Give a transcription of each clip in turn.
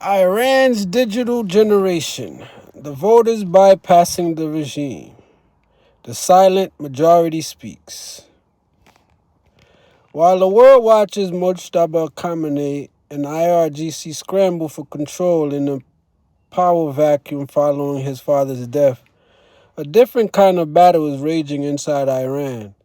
Iran's digital generation. The voters bypassing the regime. The silent majority speaks. While the world watches Mojtaba Khamenei and IRGC scramble for control in the power vacuum following his father's death, a different kind of battle is raging inside Iran.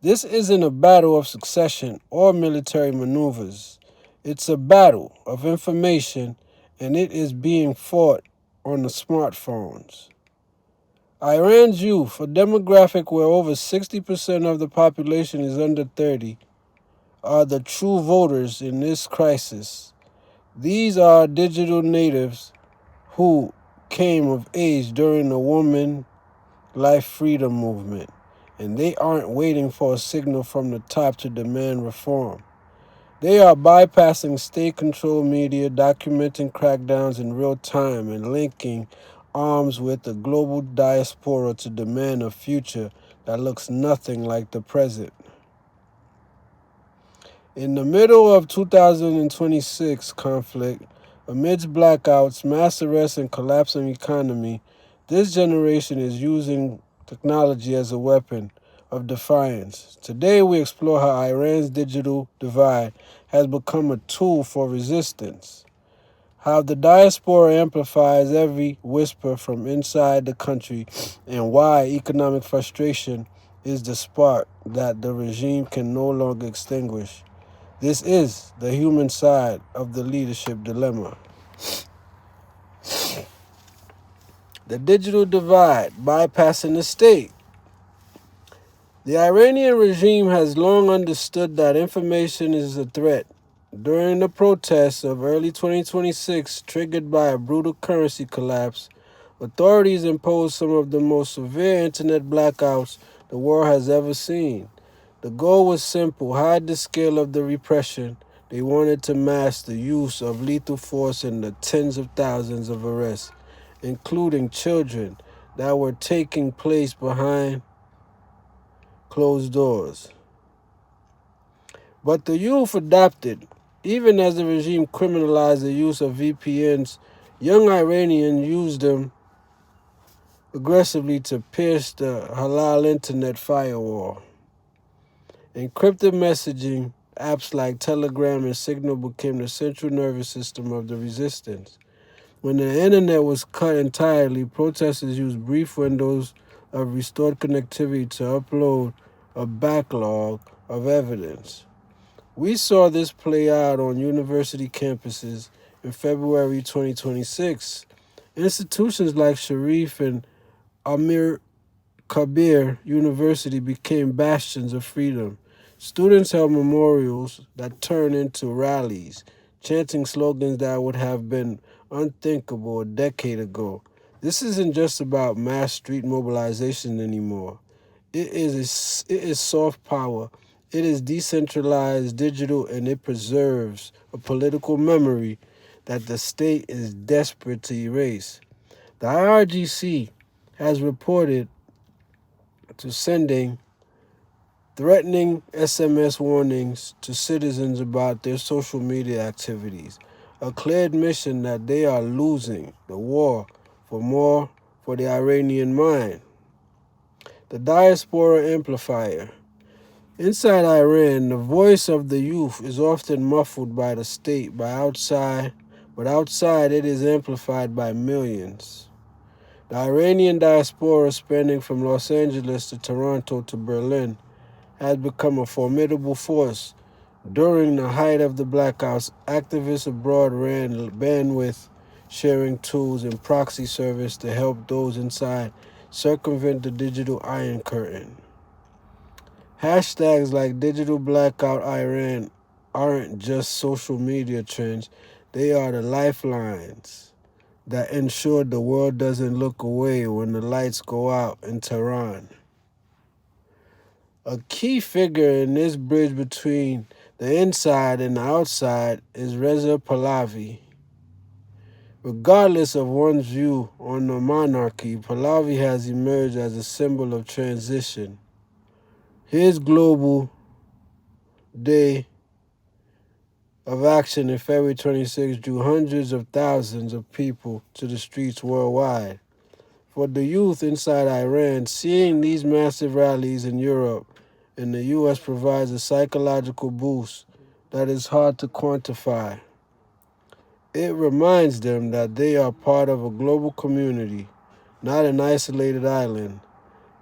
This isn't a battle of succession or military maneuvers. It's a battle of information, and it is being fought on the smartphones. Iran's youth, a demographic where over 60% of the population is under 30, are the true voters in this crisis. These are digital natives who came of age during the woman life freedom movement, and they aren't waiting for a signal from the top to demand reform. They are bypassing state-controlled media, documenting crackdowns in real time, and linking arms with the global diaspora to demand a future that looks nothing like the present. In the middle of 2026 conflict, amidst blackouts, mass arrests, and collapsing economy, this generation is using technology as a weapon of defiance. Today we explore how Iran's digital divide has become a tool for resistance, how the diaspora amplifies every whisper from inside the country, and why economic frustration is the spark that the regime can no longer extinguish. This is the human side of the leadership dilemma. The digital divide, bypassing the state. The Iranian regime has long understood that information is a threat. During the protests of early 2026, triggered by a brutal currency collapse, authorities imposed some of the most severe internet blackouts the world has ever seen. The goal was simple: hide the scale of the repression. They wanted to mask the use of lethal force and the tens of thousands of arrests, including children, that were taking place behind closed doors. But the youth adapted. Even as the regime criminalized the use of VPNs, young Iranians used them aggressively to pierce the halal internet firewall. Encrypted messaging apps like Telegram and Signal became the central nervous system of the resistance. When the internet was cut entirely, protesters used brief windows of restored connectivity to upload a backlog of evidence. We saw this play out on university campuses in February 2026. Institutions like Sharif and Amir Kabir University became bastions of freedom. Students held memorials that turned into rallies, chanting slogans that would have been unthinkable a decade ago. This isn't just about mass street mobilization anymore. It is soft power. It is decentralized, digital, and it preserves a political memory that the state is desperate to erase. The IRGC has reported to sending threatening SMS warnings to citizens about their social media activities, a clear admission that they are losing the war for the Iranian mind. The diaspora amplifier. Inside Iran, the voice of the youth is often muffled by the state, but outside it is amplified by millions. The Iranian diaspora, spanning from Los Angeles to Toronto to Berlin, has become a formidable force. During the height of the blackouts, activists abroad ran bandwidth sharing tools and proxy service to help those inside circumvent the digital iron curtain. Hashtags like Digital Blackout Iran aren't just social media trends, they are the lifelines that ensure the world doesn't look away when the lights go out in Tehran. A key figure in this bridge between the inside and the outside is Reza Pahlavi. Regardless of one's view on the monarchy, Pahlavi has emerged as a symbol of transition. His global day of action in February 26 drew hundreds of thousands of people to the streets worldwide. For the youth inside Iran, seeing these massive rallies in Europe and the U.S. provides a psychological boost that is hard to quantify. It reminds them that they are part of a global community, not an isolated island.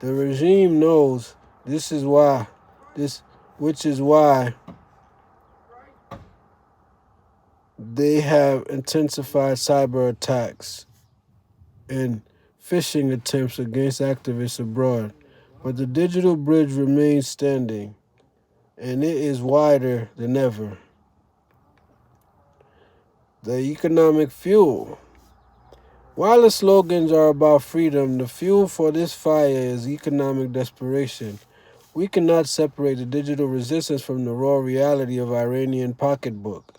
The regime knows this is why this which is why they have intensified cyber attacks and phishing attempts against activists abroad. But the digital bridge remains standing, and it is wider than ever. The economic fuel. While the slogans are about freedom, the fuel for this fire is economic desperation. We cannot separate the digital resistance from the raw reality of Iranian pocketbook.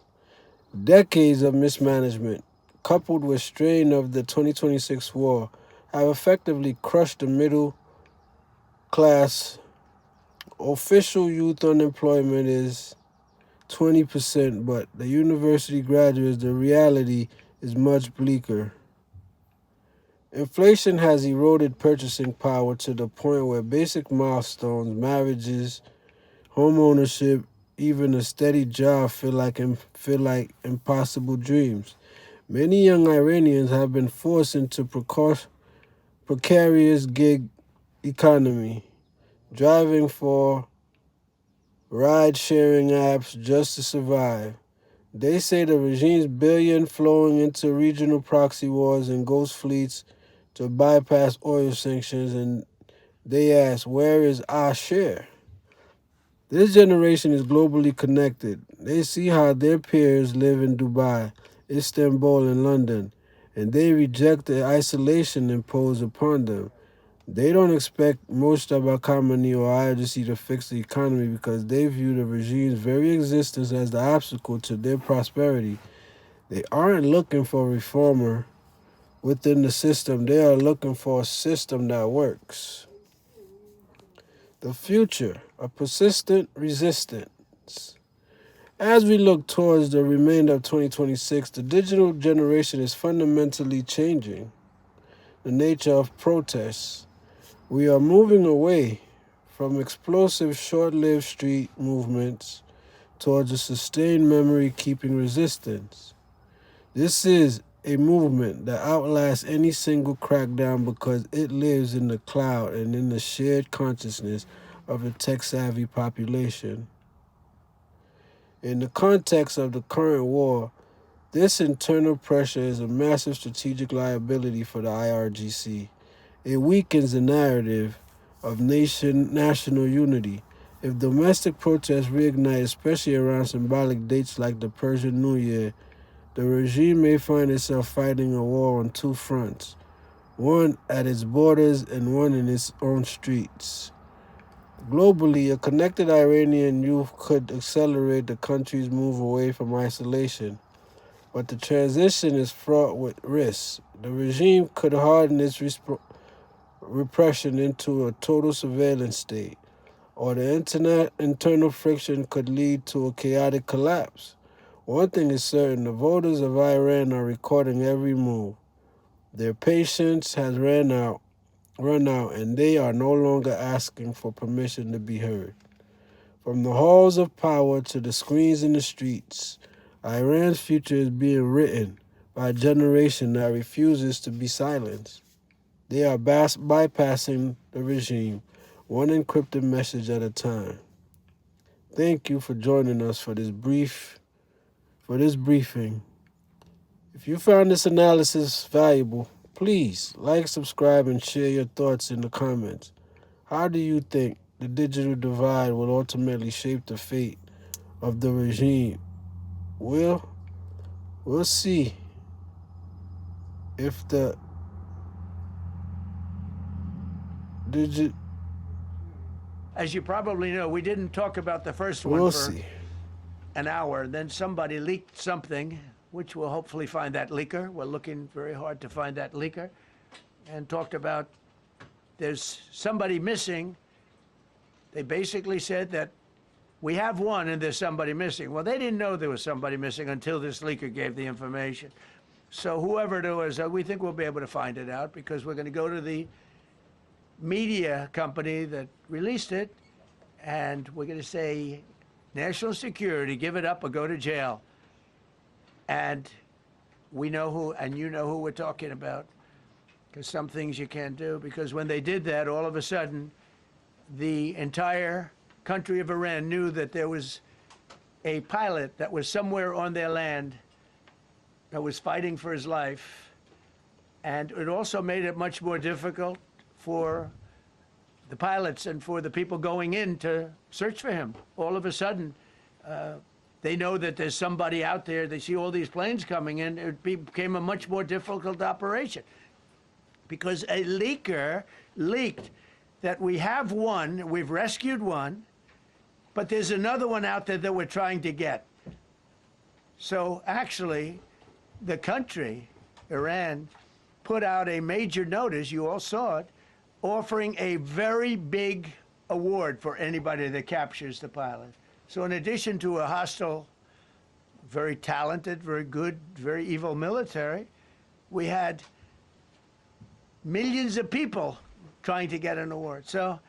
Decades of mismanagement, coupled with strain of the 2026 war, have effectively crushed the middle class. Official youth unemployment is 20%, but the university graduates, the reality is much bleaker. Inflation has eroded purchasing power to the point where basic milestones, marriages, home ownership, even a steady job feel like impossible dreams. Many young Iranians have been forced into precarious gig economy, driving for ride-sharing apps just to survive. They say the regime's billion flowing into regional proxy wars and ghost fleets to bypass oil sanctions, and they ask, where is our share? This generation is globally connected. They see how their peers live in Dubai, Istanbul, and London, and they reject the isolation imposed upon them. They don't expect Moshtaba Khamenei or IRGC to fix the economy because they view the regime's very existence as the obstacle to their prosperity. They aren't looking for a reformer within the system. They are looking for a system that works. The future, a persistent resistance. As we look towards the remainder of 2026, the digital generation is fundamentally changing the nature of protests. We are moving away from explosive, short-lived street movements towards a sustained memory-keeping resistance. This is a movement that outlasts any single crackdown because it lives in the cloud and in the shared consciousness of the tech-savvy population. In the context of the current war, this internal pressure is a massive strategic liability for the IRGC. It weakens the narrative of national unity. If domestic protests reignite, especially around symbolic dates like the Persian New Year, the regime may find itself fighting a war on two fronts, one at its borders and one in its own streets. Globally, a connected Iranian youth could accelerate the country's move away from isolation, but the transition is fraught with risks. The regime could harden its repression into a total surveillance state, or the internal friction could lead to a chaotic collapse. One thing is certain, the voters of Iran are recording every move. Their patience has run out, and they are no longer asking for permission to be heard. From the halls of power to the screens in the streets, Iran's future is being written by a generation that refuses to be silenced. They are bypassing the regime, one encrypted message at a time. Thank you for joining us for this briefing. If you found this analysis valuable, please like, subscribe, and share your thoughts in the comments. How do you think the digital divide will ultimately shape the fate of the regime? We'll see if the As you probably know, we didn't talk about the first one for an hour. Then somebody leaked something, which we'll hopefully find that leaker. We're looking very hard to find that leaker. And talked about there's somebody missing. They basically said that We have one, and there's somebody missing. Well, they didn't know there was somebody missing until this leaker gave the information. So whoever it was, we think we'll be able to find it out because we're going to go to the media company that released it, and we're going to say, national security, give it up or go to jail. And we know who, and you know who we're talking about, because some things you can't do. Because when they did that, all of a sudden, the entire country of Iran knew that there was a pilot that was somewhere on their land that was fighting for his life. And it also made it much more difficult for the pilots and for the people going in to search for him. All of a sudden, they know that there's somebody out there. They see all these planes coming in. It became a much more difficult operation because a leaker leaked that we have one, we've rescued one, but there's another one out there that we're trying to get. So actually, the country, Iran, put out a major notice, you all saw it, offering a very big award for anybody that captures the pilot. So in addition to a hostile, very talented, very good, very evil military, we had millions of people trying to get an award. So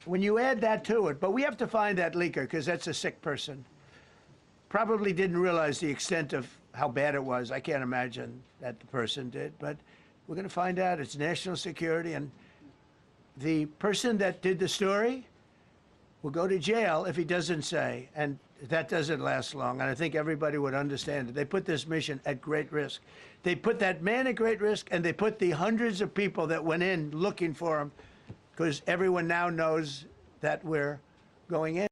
when you add that to it, but we have to find that leaker because that's a sick person. Probably didn't realize the extent of how bad it was. I can't imagine that the person did, but we're going to find out. It's national security, and the person that did the story will go to jail if he doesn't say, and that doesn't last long, and I think everybody would understand it. They put this mission at great risk. They put that man at great risk, and they put the hundreds of people that went in looking for him, because everyone now knows that we're going in.